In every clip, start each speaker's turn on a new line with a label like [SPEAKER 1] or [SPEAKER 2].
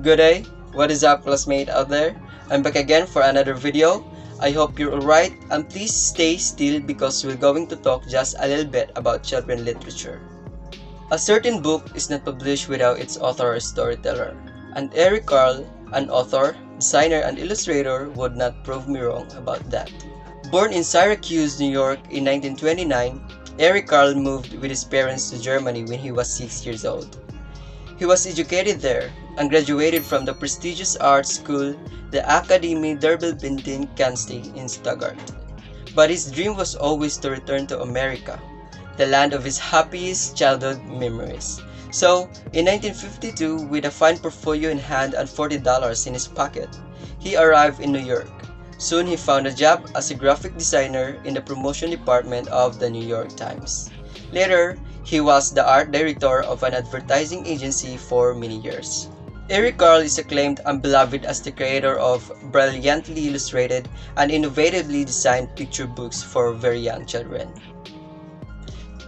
[SPEAKER 1] Good day, what is up classmate out there? I'm back again for another video. I hope you're alright and please stay still because we're going to talk just a little bit about children literature. A certain book is not published without its author or storyteller, and Eric Carle, an author, designer, and illustrator would not prove me wrong about that. Born in Syracuse, New York in 1929, Eric Carle moved with his parents to Germany when he was 6 years old. He was educated there and graduated from the prestigious art school, the Akademie der Bildenden Künste in Stuttgart. But his dream was always to return to America, the land of his happiest childhood memories. So, in 1952, with a fine portfolio in hand and $40 in his pocket, he arrived in New York. Soon he found a job as a graphic designer in the promotion department of the New York Times. Later, he was the art director of an advertising agency for many years. Eric Carle is acclaimed and beloved as the creator of brilliantly illustrated and innovatively designed picture books for very young children.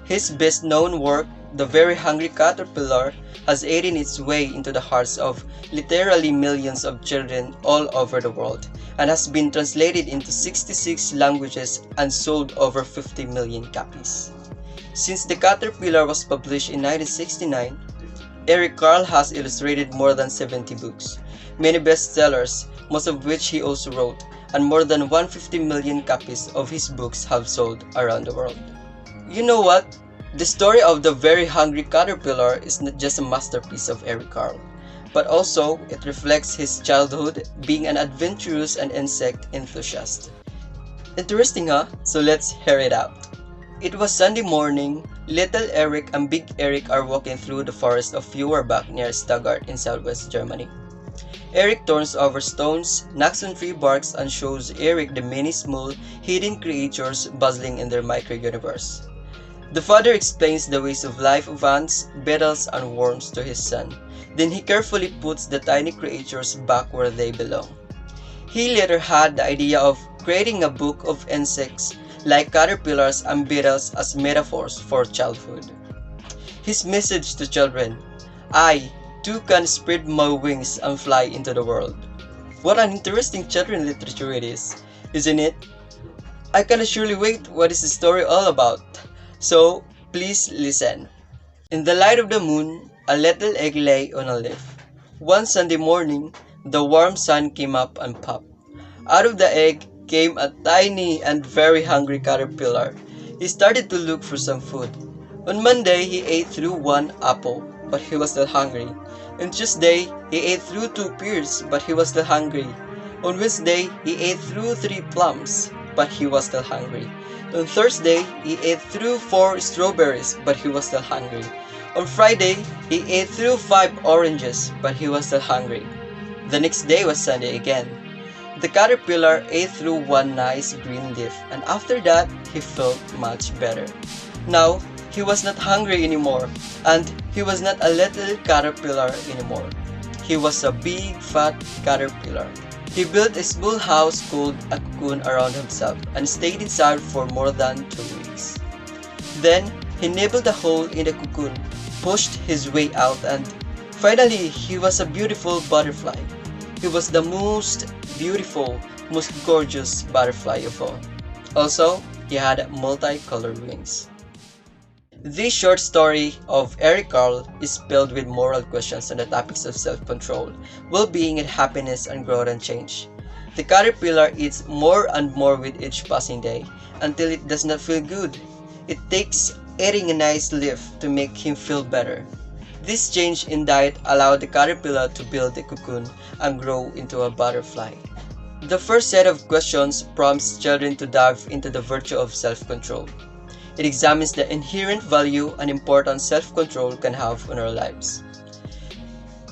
[SPEAKER 1] His best-known work, The Very Hungry Caterpillar, has eaten its way into the hearts of literally millions of children all over the world and has been translated into 66 languages and sold over 50 million copies. Since The Caterpillar was published in 1969, Eric Carle has illustrated more than 70 books, many bestsellers, most of which he also wrote, and more than 150 million copies of his books have sold around the world. You know what? The story of The Very Hungry Caterpillar is not just a masterpiece of Eric Carle, but also it reflects his childhood being an adventurous and insect enthusiast. Interesting, huh? So let's hear it out. It was Sunday morning. Little Eric and Big Eric are walking through the forest of Feuerbach near Stuttgart in southwest Germany. Eric turns over stones, knocks on tree barks, and shows Eric the many small, hidden creatures bustling in their micro-universe. The father explains the ways of life of ants, beetles, and worms to his son. Then he carefully puts the tiny creatures back where they belong. He later had the idea of creating a book of insects like caterpillars and beetles as metaphors for childhood. His message to children: I, too, can spread my wings and fly into the world. What an interesting children's literature it is, isn't it? I cannot surely wait what is the story all about. So, please listen. In the light of the moon, a little egg lay on a leaf. One Sunday morning, the warm sun came up and popped. Out of the egg came a tiny and very hungry caterpillar. He started to look for some food. On Monday, he ate through one apple, but he was still hungry. On Tuesday, he ate through 2 pears, but he was still hungry. On Wednesday, he ate through 3 plums, but he was still hungry. On Thursday, he ate through 4 strawberries, but he was still hungry. On Friday, he ate through 5 oranges, but he was still hungry. The next day was Sunday again. The caterpillar ate through one nice green leaf, and after that, he felt much better. Now, he was not hungry anymore, and he was not a little caterpillar anymore. He was a big, fat caterpillar. He built a small house called a cocoon around himself and stayed inside for more than 2 weeks. Then, he nibbled a hole in the cocoon, pushed his way out, and finally, he was a beautiful butterfly. He was the most beautiful, most gorgeous butterfly of all. Also, he had multicolored wings. This short story of Eric Carle is filled with moral questions on the topics of self-control, well-being and happiness and growth and change. The caterpillar eats more and more with each passing day until it does not feel good. It takes eating a nice leaf to make him feel better. This change in diet allowed the caterpillar to build a cocoon and grow into a butterfly. The first set of questions prompts children to dive into the virtue of self-control. It examines the inherent value and importance self-control can have on our lives.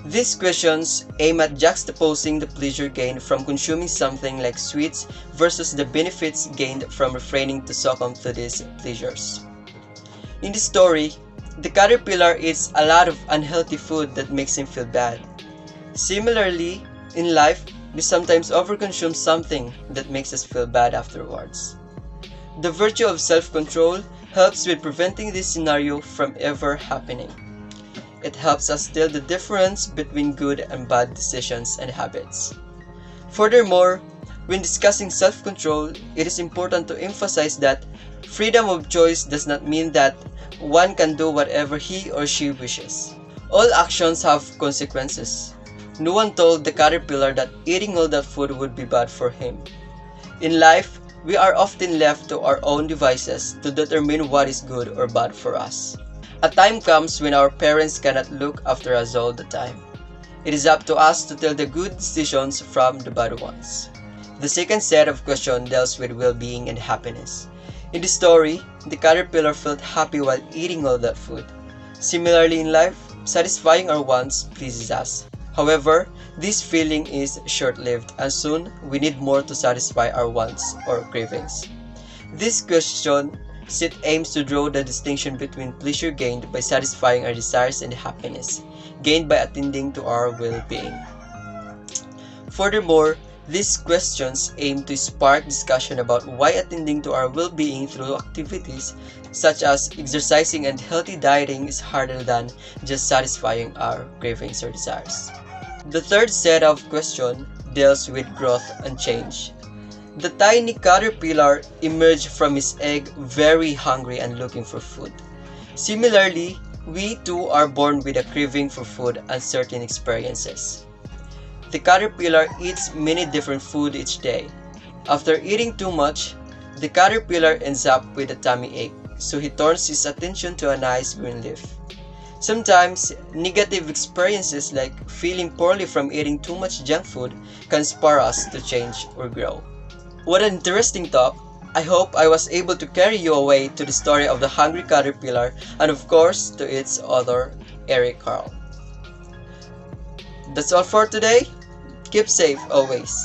[SPEAKER 1] These questions aim at juxtaposing the pleasure gained from consuming something like sweets versus the benefits gained from refraining to succumb to these pleasures. In the story, the caterpillar eats a lot of unhealthy food that makes him feel bad. Similarly, in life, we sometimes overconsume something that makes us feel bad afterwards. The virtue of self-control helps with preventing this scenario from ever happening. It helps us tell the difference between good and bad decisions and habits. Furthermore, when discussing self-control, it is important to emphasize that freedom of choice does not mean that one can do whatever he or she wishes. All actions have consequences. No one told the caterpillar that eating all that food would be bad for him. In life, we are often left to our own devices to determine what is good or bad for us. A time comes when our parents cannot look after us all the time. It is up to us to tell the good decisions from the bad ones. The second set of questions deals with well-being and happiness. In the story, the caterpillar felt happy while eating all that food. Similarly in life, satisfying our wants pleases us. However, this feeling is short-lived and soon we need more to satisfy our wants or cravings. This question set aims to draw the distinction between pleasure gained by satisfying our desires and happiness gained by attending to our well-being. Furthermore, these questions aim to spark discussion about why attending to our well-being through activities such as exercising and healthy dieting is harder than just satisfying our cravings or desires. The third set of questions deals with growth and change. The tiny caterpillar emerged from his egg very hungry and looking for food. Similarly, we too are born with a craving for food and certain experiences. The caterpillar eats many different food each day. After eating too much, the caterpillar ends up with a tummy ache, so he turns his attention to a nice green leaf. Sometimes, negative experiences like feeling poorly from eating too much junk food can spur us to change or grow. What an interesting talk! I hope I was able to carry you away to the story of the hungry caterpillar and of course to its author, Carle. That's all for today. Keep safe always.